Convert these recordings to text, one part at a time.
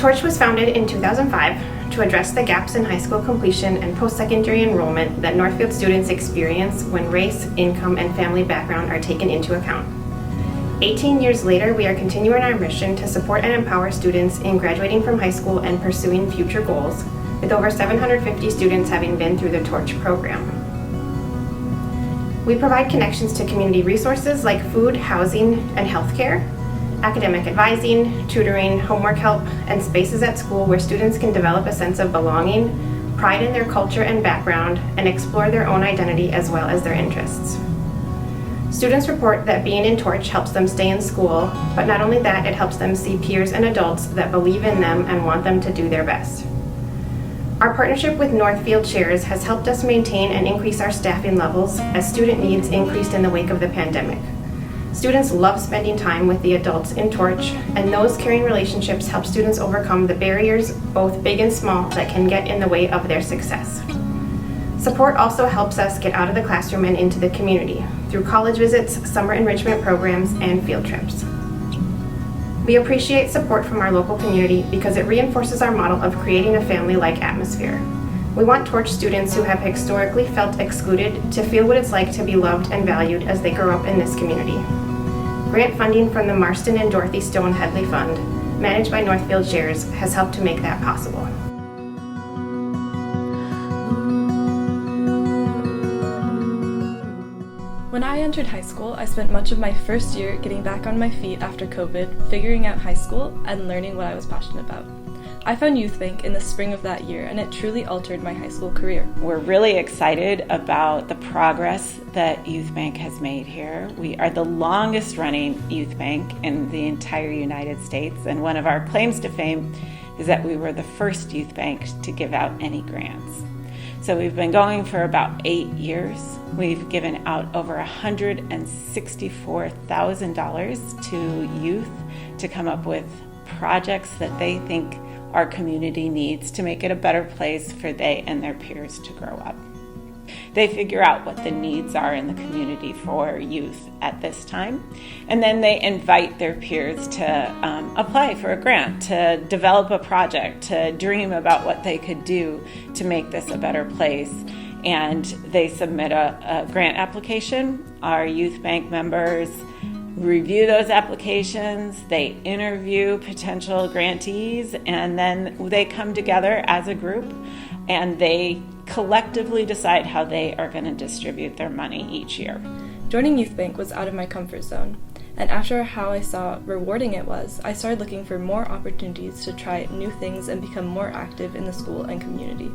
TORCH was founded in 2005 to address the gaps in high school completion and post-secondary enrollment that Northfield students experience when race, income, and family background are taken into account. 18 years later, we are continuing our mission to support and empower students in graduating from high school and pursuing future goals, with over 750 students having been through the TORCH program. We provide connections to community resources like food, housing, and healthcare, academic advising, tutoring, homework help, and spaces at school where students can develop a sense of belonging, pride in their culture and background, and explore their own identity as well as their interests. Students report that being in TORCH helps them stay in school, but not only that, it helps them see peers and adults that believe in them and want them to do their best. Our partnership with Northfield Shares has helped us maintain and increase our staffing levels as student needs increased in the wake of the pandemic. Students love spending time with the adults in TORCH, and those caring relationships help students overcome the barriers, both big and small, that can get in the way of their success. Support also helps us get out of the classroom and into the community through college visits, summer enrichment programs, and field trips. We appreciate support from our local community because it reinforces our model of creating a family-like atmosphere. We want TORCH students who have historically felt excluded to feel what it's like to be loved and valued as they grow up in this community. Grant funding from the Marston and Dorothy Stone Headley Fund, managed by Northfield Shares, has helped to make that possible. When I entered high school, I spent much of my first year getting back on my feet after COVID, figuring out high school, and learning what I was passionate about. I found YouthBank in the spring of that year, and it truly altered my high school career. We're really excited about the progress that YouthBank has made here. We are the longest running youth bank in the entire United States, and one of our claims to fame is that we were the first youth bank to give out any grants. So we've been going for about 8 years. We've given out over $164,000 to youth to come up with projects that they think our community needs to make it a better place for they and their peers to grow up. They figure out what the needs are in the community for youth at this time, and then they invite their peers to apply for a grant, to develop a project, to dream about what they could do to make this a better place. And they submit a grant application. Our youth bank members review those applications, they interview potential grantees, and then they come together as a group and they collectively decide how they are going to distribute their money each year. Joining YouthBank was out of my comfort zone, and after how I saw rewarding it was, I started looking for more opportunities to try new things and become more active in the school and community.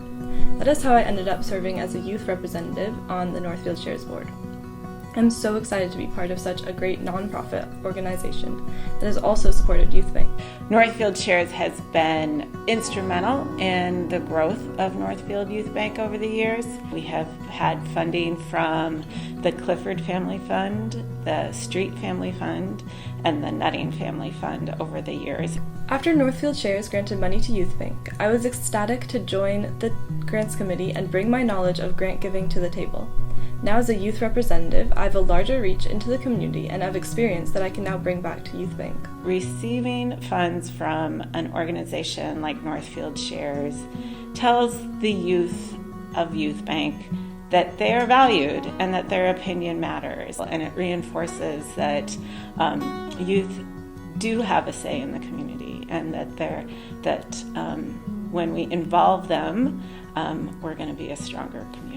That is how I ended up serving as a youth representative on the Northfield Shares Board. I'm so excited to be part of such a great nonprofit organization that has also supported YouthBank. Northfield Shares has been instrumental in the growth of Northfield Youth Bank over the years. We have had funding from the Clifford Family Fund, the Street Family Fund, and the Nutting Family Fund over the years. After Northfield Shares granted money to YouthBank, I was ecstatic to join the grants committee and bring my knowledge of grant giving to the table. Now as a youth representative, I have a larger reach into the community and have experience that I can now bring back to YouthBank. Receiving funds from an organization like Northfield Shares tells the youth of YouthBank that they are valued and that their opinion matters. And it reinforces that youth do have a say in the community, and that when we involve them, we're going to be a stronger community.